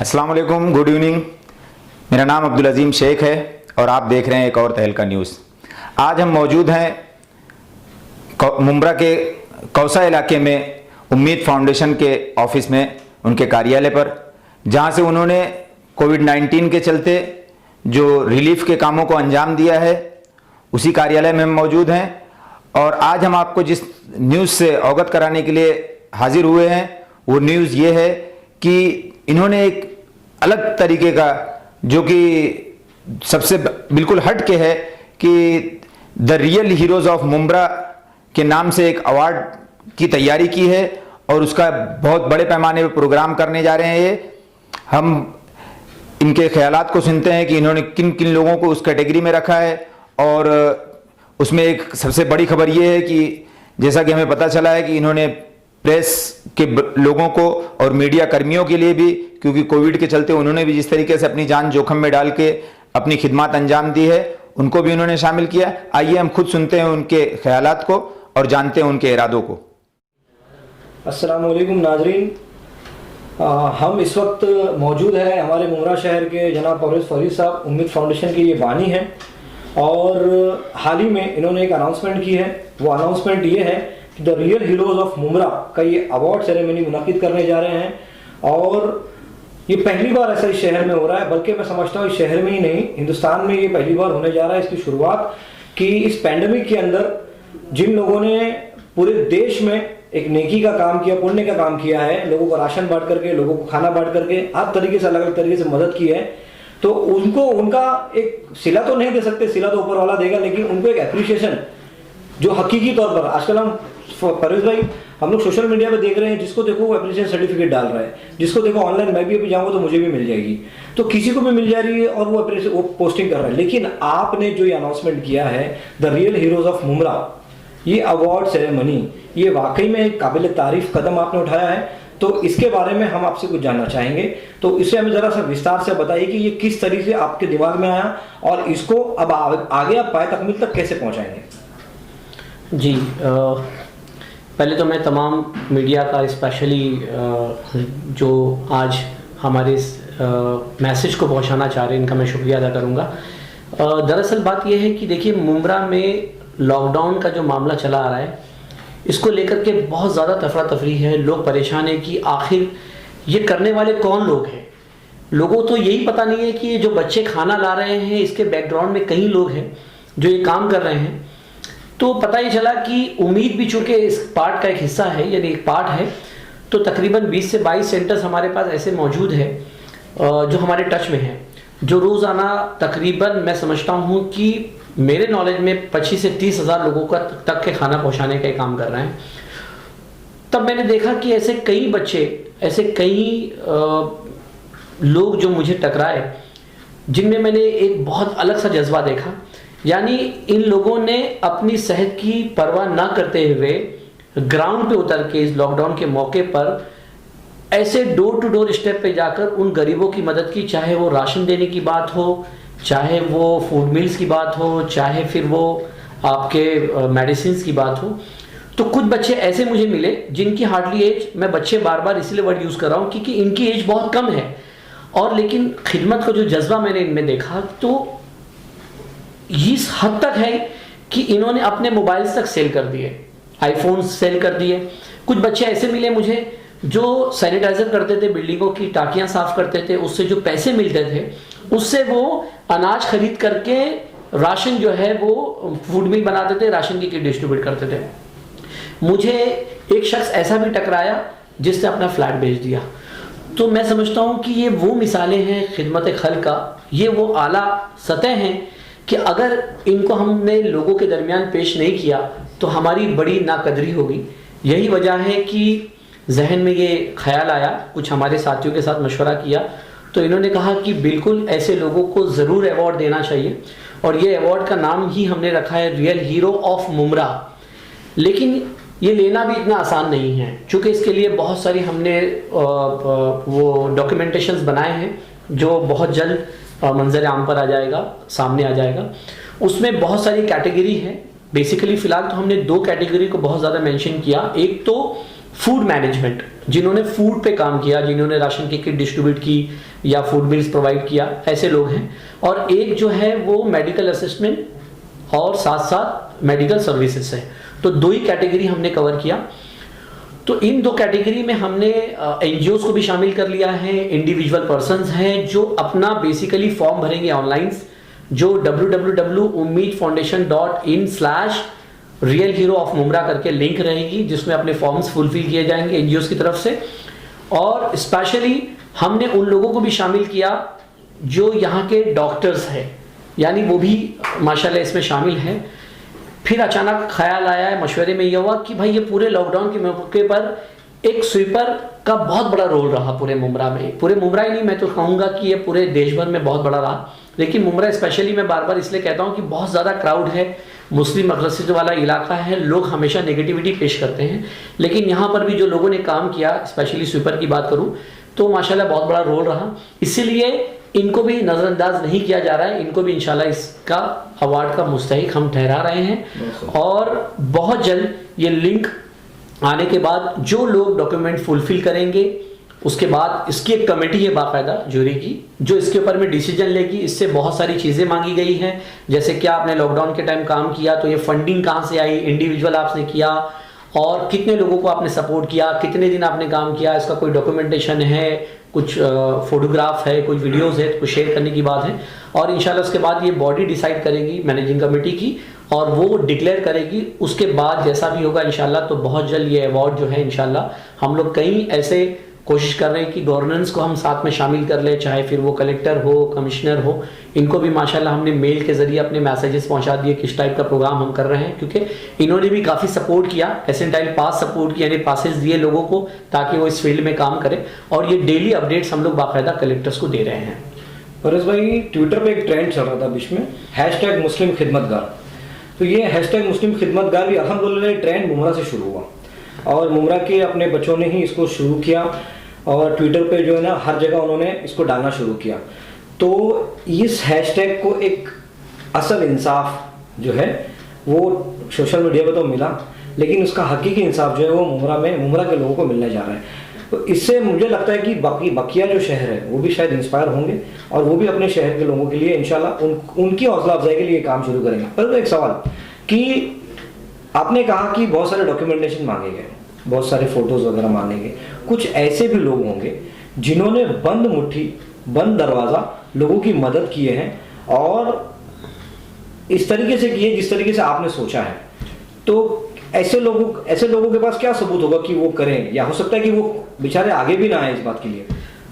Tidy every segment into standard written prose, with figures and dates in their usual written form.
अस्सलाम वालेकुम, good evening. मेरा नाम अब्दुल अजीम शेख है और आप देख रहे हैं एक और तहलका न्यूज़। आज हम मौजूद हैं मुंब्रा के कौसा इलाके में उम्मीद फाउंडेशन के ऑफिस में, उनके कार्यालय पर, जहां से उन्होंने कोविड-19 के चलते जो रिलीफ के कामों को अंजाम दिया है, उसी कार्यालय में हम मौजूद हैं। और आज हम आपको जिस न्यूज़ से अवगत कराने के लिए हाजिर हुए हैं वो न्यूज़ ये है कि इन्होंने एक अलग तरीके का, जो कि सबसे बिल्कुल हट के है, कि the real heroes of Mumbra के नाम से एक अवार्ड की तैयारी की है और उसका बहुत बड़े पैमाने पर प्रोग्राम करने जा रहे हैं। ये हम इनके ख्यालात को सुनते हैं कि इन्होंने किन किन लोगों को उस कैटेगरी में रखा है। और उसमें एक सबसे बड़ी खबर ये है कि जैसा कि हमें पता चला है कि इन्होंने प्रेस के लोगों को और मीडिया कर्मियों के लिए भी, क्योंकि कोविड के चलते उन्होंने भी जिस तरीके से अपनी जान जोखिम में डाल के अपनी खिदमत अंजाम दी है, उनको भी उन्होंने शामिल किया। आइए हम खुद सुनते हैं उनके ख्यालात को और जानते हैं उनके इरादों को। अस्सलाम वालेकुम नाजरीन, हम इस वक्त मौजूद है हमारे मुंब्रा शहर के जनाब परवेज़ फरीद साहब, उम्मीद फाउंडेशन के ये बानी हैं। और हाल ही में इन्होंने एक अनाउंसमेंट की है। वो अनाउंसमेंट ये है कि the real heroes of Mumbra का ये अवार्ड सेरेमनी मुनक़िद करने जा रहे हैं। और ये पहली बार ऐसा इस शहर में हो रहा है, बल्कि मैं समझता हूँ इस शहर में ही नहीं, हिंदुस्तान में ये पहली बार होने जा रहा है। इसकी शुरुआत कि इस पैंडमिक के अंदर जिन लोगों ने पूरे देश में एक नेकी का काम किया, पुण्य का काम किया है, लोगों को राशन बांट करके, लोगों को खाना बांट करके, हर तरीके से अलग अलग तरीके से मदद की है, तो उनको उनका एक सिला तो नहीं दे सकते, सिला तो ऊपर वाला देगा, लेकिन उनको एक एप्रिसिएशन जो हकीकी तौर पर आजकल परवेज़ भाई हम लोग सोशल मीडिया पे देख रहे हैं, जिसको देखो वो एप्रिसिएशन सर्टिफिकेट डाल रहा है, जिसको देखो ऑनलाइन मैं भी अभी जाऊंगा तो मुझे भी मिल जाएगी, तो किसी को भी मिल जा रही है और वो पोस्टिंग कर रहा है। लेकिन आपने जो ये अनाउंसमेंट किया है the real heroes of Mumbra, ये अवार्ड सेरेमनी, ये वाकई में एक काबिल तारीफ कदम आपने उठाया है। तो इसके बारे में हम आपसे कुछ जानना चाहेंगे, तो इसे हमें जरा सा विस्तार से बताइए कि ये किस तरीके से आपके दिमाग में आया और इसको अब आगे आप पाए तकमील तक कैसे पहुंचाएंगे। जी, पहले तो मैं तमाम मीडिया का, स्पेशली जो आज हमारे इस मैसेज को पहुंचाना चाह रहे हैं, इनका मैं शुक्रिया अदा करूंगा। दरअसल बात यह है कि देखिए, मुंब्रा में लॉकडाउन का जो मामला चला आ रहा है, इसको लेकर के बहुत ज़्यादा तफरा तफरी है। लोग परेशान हैं कि आखिर ये करने वाले कौन लोग हैं। लोगों को यही पता नहीं है कि ये जो बच्चे खाना ला रहे हैं, इसके बैकग्राउंड में कई लोग हैं जो ये काम कर रहे हैं। तो पता ही चला कि उम्मीद भी चूँकि इस पार्ट का एक हिस्सा है, यानी एक पार्ट है, तो तकरीबन 20 से 22 सेंटर्स हमारे पास ऐसे मौजूद है जो हमारे टच में हैं, जो रोज़ाना तकरीबन मैं समझता हूँ कि मेरे नॉलेज में 25 से 30 हज़ार लोगों का तक के खाना पहुँचाने का काम कर रहे हैं। तब मैंने देखा कि ऐसे कई बच्चे, ऐसे कई लोग जो मुझे टकराए, जिनमें मैंने एक बहुत अलग सा जज्बा देखा। यानी इन लोगों ने अपनी सेहत की परवाह ना करते हुए ग्राउंड पे उतर के इस लॉकडाउन के मौके पर ऐसे डोर टू डोर स्टेप पे जाकर उन गरीबों की मदद की, चाहे वो राशन देने की बात हो, चाहे वो फूड मील्स की बात हो, चाहे फिर वो आपके मेडिसिन की बात हो। तो कुछ बच्चे ऐसे मुझे मिले जिनकी हार्डली एज, मैं बच्चे बार बार इसलिए वर्ड यूज़ कर रहा हूँ क्योंकि इनकी एज बहुत कम है, और लेकिन खिदमत का जो जज्बा मैंने इनमें देखा, तो इस हद तक है कि इन्होंने अपने मोबाइल्स तक सेल कर दिए, आईफोन सेल कर दिए। कुछ बच्चे ऐसे मिले मुझे जो सैनिटाइजर करते थे, बिल्डिंगों की टाकियां साफ करते थे, उससे जो पैसे मिलते थे उससे वो अनाज खरीद करके राशन जो है वो फूड मिल बनाते थे, राशन की किट डिस्ट्रीब्यूट करते थे। मुझे एक शख्स ऐसा भी टकराया जिसने अपना फ्लैट बेच दिया। तो मैं समझता हूँ कि ये वो मिसालें हैं खिदमत खल्क का, ये वो आला सतह हैं कि अगर इनको हमने लोगों के दरमियान पेश नहीं किया तो हमारी बड़ी नाकदरी होगी। यही वजह है कि जहन में ये ख्याल आया, कुछ हमारे साथियों के साथ मशवरा किया, तो इन्होंने कहा कि बिल्कुल ऐसे लोगों को ज़रूर अवार्ड देना चाहिए, और ये अवार्ड का नाम ही हमने रखा है रियल हीरो ऑफ मुंब्रा। लेकिन ये लेना भी इतना आसान नहीं है, क्योंकि इसके लिए बहुत सारी हमने वो डॉक्यूमेंटेशंस बनाए हैं जो बहुत जल्द मंजर आम पर आ जाएगा, सामने आ जाएगा। उसमें बहुत सारी कैटेगरी है। बेसिकली फ़िलहाल तो हमने 2 कैटेगरी को बहुत ज़्यादा मेंशन किया। एक तो फूड मैनेजमेंट, जिन्होंने फूड पे काम किया, जिन्होंने राशन की किट डिस्ट्रीब्यूट की, या फूड बिल्स प्रोवाइड किया, ऐसे लोग हैं। और एक जो है वो मेडिकल असिस्टेंट और साथ साथ मेडिकल सर्विसेज है। तो 2 ही कैटेगरी हमने कवर किया। तो इन 2 कैटेगरी में हमने एनजीओज को भी शामिल कर लिया है, इंडिविजुअल पर्संस हैं जो अपना बेसिकली फॉर्म भरेंगे ऑनलाइन, जो www.ummeedfoundation.in/real hero of Mumra करके लिंक रहेगी, जिसमें अपने फॉर्म्स फुलफिल किए जाएंगे एनजीओज की तरफ से। और स्पेशली हमने उन लोगों को भी शामिल किया जो यहाँ के डॉक्टर्स हैं, यानी वो भी माशाल्लाह इसमें शामिल हैं। फिर अचानक ख्याल आया है, मशवरे में यह हुआ कि भाई ये पूरे लॉकडाउन के मौके पर एक स्वीपर का बहुत बड़ा रोल रहा पूरे मुमरा में। पूरे मुमरा ही नहीं, मैं तो कहूँगा कि ये पूरे देश भर में बहुत बड़ा रहा, लेकिन मुमरा स्पेशली मैं बार बार इसलिए कहता हूँ कि बहुत ज़्यादा क्राउड है, मुस्लिम अग्रसित वाला इलाका है, लोग हमेशा नेगेटिविटी पेश करते हैं। लेकिन यहाँ पर भी जो लोगों ने काम किया, स्पेशली स्वीपर की बात करूँ तो माशाल्लाह बहुत बड़ा रोल रहा। इसीलिए इनको भी नज़रअंदाज नहीं किया जा रहा है, इनको भी इंशाल्लाह इसका अवार्ड का मुस्तहिक हम ठहरा रहे हैं। और बहुत जल्द ये लिंक आने के बाद जो लोग डॉक्यूमेंट फुलफिल करेंगे, उसके बाद इसकी एक कमेटी है बाकायदा ज्यूरी की, जो इसके ऊपर में डिसीजन लेगी। इससे बहुत सारी चीज़ें मांगी गई हैं, जैसे क्या आपने लॉकडाउन के टाइम काम किया तो ये फंडिंग कहाँ से आई, इंडिविजुअल आपने किया, और कितने लोगों को आपने सपोर्ट किया, कितने दिन आपने काम किया, इसका कोई डॉक्यूमेंटेशन है, कुछ फोटोग्राफ है, कुछ वीडियोस है, कुछ शेयर करने की बात है। और इंशाल्लाह उसके बाद ये बॉडी डिसाइड करेगी मैनेजिंग कमेटी की, और वो डिक्लेयर करेगी। उसके बाद जैसा भी होगा इंशाल्लाह, तो बहुत जल्द ये अवार्ड जो है इंशाल्लाह हम लोग कई ऐसे कोशिश कर रहे हैं कि गवर्नेंस को हम साथ में शामिल कर ले, चाहे फिर वो कलेक्टर हो, कमिश्नर हो, इनको भी माशाल्लाह हमने मेल के जरिए अपने मैसेजेस पहुंचा दिए किस टाइप का प्रोग्राम हम कर रहे हैं, क्योंकि इन्होंने भी काफ़ी सपोर्ट किया, एसेंटाइल पास सपोर्ट किया, यानी पासेस दिए लोगों को ताकि वो इस फील्ड में काम करें। और ये डेली अपडेट्स हम लोग बाकायदा कलेक्टर्स को दे रहे हैं। परस भाई, ट्विटर पे एक ट्रेंड चल रहा था बीच में, #मुस्लिम खिदमतगार। तो ये #मुस्लिम खिदमतगार भी अल्हम्दुलिल्लाह ट्रेंड मुमरा से शुरू हुआ, और मुमरा के अपने बच्चों ने ही इसको शुरू किया, और ट्विटर पे जो है ना हर जगह उन्होंने इसको डालना शुरू किया। तो इस हैशटैग को एक असल इंसाफ जो है वो सोशल मीडिया पे तो मिला, लेकिन उसका हकीकी इंसाफ जो है वो मुमरा के लोगों को मिलने जा रहा है। तो इससे मुझे लगता है कि बाकी बकिया जो शहर है वो भी शायद इंस्पायर होंगे, और वो भी अपने शहर के लोगों के लिए इंशाल्लाह उनकी हौसला अफजाई के लिए काम शुरू करेंगे। पर एक सवाल कि आपने कहा कि बहुत सारे डॉक्यूमेंटेशन मांगे गए, बहुत सारे फोटोज वगैरह मांगे गए, कुछ ऐसे भी लोग होंगे जिन्होंने बंद मुट्ठी, बंद दरवाजा लोगों की मदद किए हैं, और इस तरीके से किए जिस तरीके से आपने सोचा है। तो ऐसे लोगों के पास क्या सबूत होगा कि वो करें, या हो सकता है कि वो बेचारे आगे भी ना आए इस बात के लिए?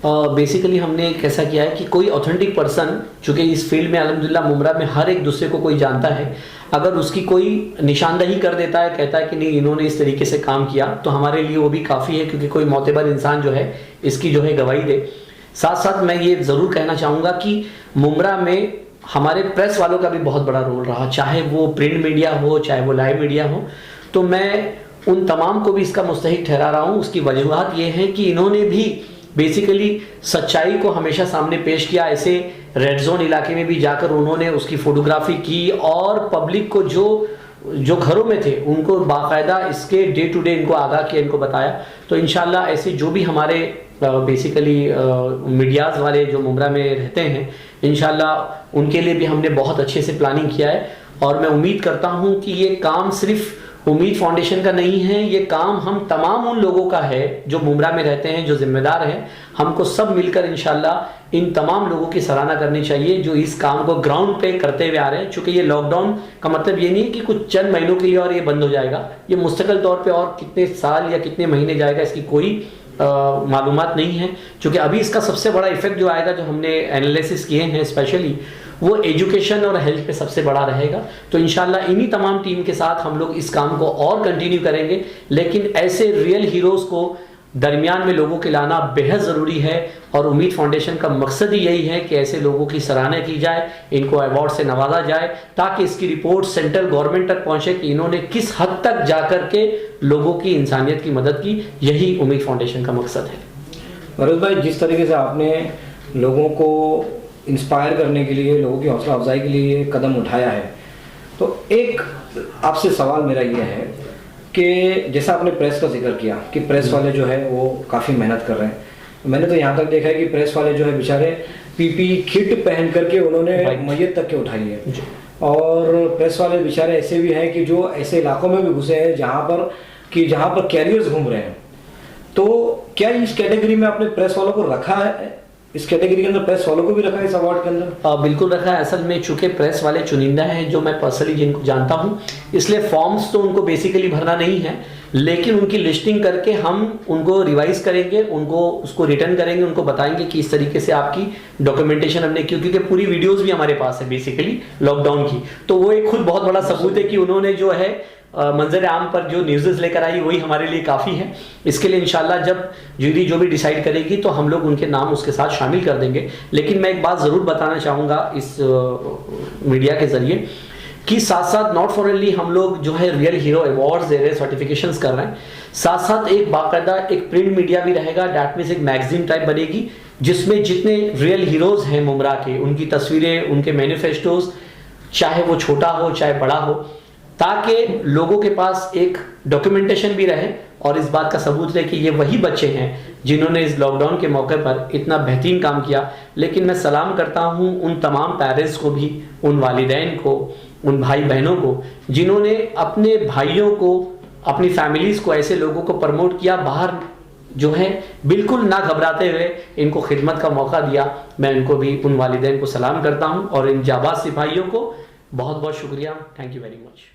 बेसिकली हमने कैसा किया है कि कोई ऑथेंटिक पर्सन, चूंकि इस फील्ड में अल्हम्दुलिल्लाह मुमरा में हर एक दूसरे को कोई जानता है, अगर उसकी कोई निशानदही कर देता है, कहता है कि नहीं इन्होंने इस तरीके से काम किया, तो हमारे लिए वो भी काफ़ी है, क्योंकि कोई मोतबर इंसान जो है इसकी जो है गवाही दे। साथ साथ मैं ये ज़रूर कहना चाहूँगा कि मुमरा में हमारे प्रेस वालों का भी बहुत बड़ा रोल रहा, चाहे वो प्रिंट मीडिया हो, चाहे वो लाइव मीडिया हो। तो मैं उन तमाम को भी इसका मुस्तहिक ठहरा रहा हूँ। उसकी वजूहात ये है कि इन्होंने भी बेसिकली सच्चाई को हमेशा सामने पेश किया। ऐसे रेड जोन इलाके में भी जाकर उन्होंने उसकी फोटोग्राफी की, और पब्लिक को जो घरों में थे उनको बाकायदा इसके डे टू डे इनको आगाह किया, इनको बताया। तो इंशाल्लाह ऐसे जो भी हमारे बेसिकली मीडियाज़ वाले जो मुमरा में रहते हैं, इंशाल्लाह उनके लिए भी हमने बहुत अच्छे से प्लानिंग किया है। और मैं उम्मीद करता हूँ कि ये काम सिर्फ उम्मीद फाउंडेशन का नहीं है, ये काम हम तमाम उन लोगों का है जो मुमरा में रहते हैं, जो जिम्मेदार हैं। हमको सब मिलकर इंशाल्लाह इन तमाम लोगों की सराहना करनी चाहिए जो इस काम को ग्राउंड पे करते हुए आ रहे हैं। चूंकि ये लॉकडाउन का मतलब ये नहीं है कि कुछ चंद महीनों के लिए और ये बंद हो जाएगा, ये मुस्तकिल तौर पे और कितने साल या कितने महीने जाएगा इसकी कोई मालूमात नहीं है। क्योंकि अभी इसका सबसे बड़ा इफेक्ट जो आएगा, जो हमने एनालिसिस किए हैं स्पेशली, वो एजुकेशन और हेल्थ पे सबसे बड़ा रहेगा। तो इंशाल्लाह इन्हीं तमाम टीम के साथ हम लोग इस काम को और कंटिन्यू करेंगे। लेकिन ऐसे रियल हीरोज़ को दरमियान में लोगों के लाना बेहद ज़रूरी है, और उम्मीद फाउंडेशन का मकसद ही यही है कि ऐसे लोगों की सराहना की जाए, इनको अवार्ड से नवाजा जाए, ताकि इसकी रिपोर्ट सेंट्रल गवर्नमेंट तक पहुँचे कि इन्होंने किस हद तक जाकर के लोगों की इंसानियत की मदद की। यही उम्मीद फाउंडेशन का मकसद है। मनोज भाई, जिस तरीके से आपने लोगों को इंस्पायर करने के लिए, लोगों की हौसला अफजाई के लिए कदम उठाया है, तो एक आपसे सवाल मेरा ये है कि जैसा आपने प्रेस का जिक्र किया कि प्रेस वाले जो है वो काफ़ी मेहनत कर रहे हैं, मैंने तो यहाँ तक देखा है कि प्रेस वाले जो है बेचारे पीपी किट पहन करके उन्होंने Right. मैयत तक के उठाई है। जी। और प्रेस वाले बेचारे ऐसे भी हैं कि जो ऐसे इलाकों में भी घुसे हैं जहाँ पर कैरियर्स घूम रहे हैं। तो क्या इस कैटेगरी में आपने प्रेस वालों को रखा है, इस कैटेगरी के अंदर प्रेस वालों को भी रखा है इस अवार्ड के अंदर? बिल्कुल रखा है। असल में चूंकि प्रेस वाले चुनिंदा हैं जो मैं पर्सनली जिनको जानता हूं, इसलिए फॉर्म्स तो उनको बेसिकली भरना नहीं है, लेकिन उनकी लिस्टिंग करके हम उनको रिवाइज करेंगे, उनको उसको रिटर्न करेंगे, उनको बताएंगे कि इस तरीके से आपकी डॉक्यूमेंटेशन हमने की, क्योंकि पूरी वीडियोस भी हमारे पास है बेसिकली लॉकडाउन की। तो वो एक खुद बहुत बड़ा सबूत है कि उन्होंने जो है मंजर आम पर जो न्यूज़ लेकर आई वही हमारे लिए काफ़ी है। इसके लिए इंशाल्लाह जब जूरी जो भी डिसाइड करेगी तो हम लोग उनके नाम उसके साथ शामिल कर देंगे। लेकिन मैं एक बात ज़रूर बताना चाहूँगा इस मीडिया के ज़रिए कि साथ साथ नॉट फॉर ओनली हम लोग जो है रियल हीरो अवार्ड्स दे रहे हैं, सर्टिफिकेशंस कर रहे हैं, साथ साथ एक बाकायदा एक प्रिंट मीडिया भी रहेगा। डैट मीन्स एक मैगजीन टाइप बनेगी जिसमें जितने रियल हीरोज़ हैं मुमरा के, उनकी तस्वीरें, उनके मैनिफेस्टोज, चाहे वो छोटा हो चाहे बड़ा हो, ताकि लोगों के पास एक डॉक्यूमेंटेशन भी रहे और इस बात का सबूत रहे कि ये वही बच्चे हैं जिन्होंने इस लॉकडाउन के मौके पर इतना बेहतरीन काम किया। लेकिन मैं सलाम करता हूं उन तमाम पेरेंट्स को भी, उन वालिदैन को, उन भाई बहनों को जिन्होंने अपने भाइयों को, अपनी फैमिलीज को, ऐसे लोगों को प्रमोट किया, बाहर जो है बिल्कुल ना घबराते हुए इनको खिदमत का मौका दिया। मैं इनको भी, उन वालिदैन को सलाम करता हूं और इन जाबाज सिपाहियों को बहुत बहुत शुक्रिया। Thank you very much.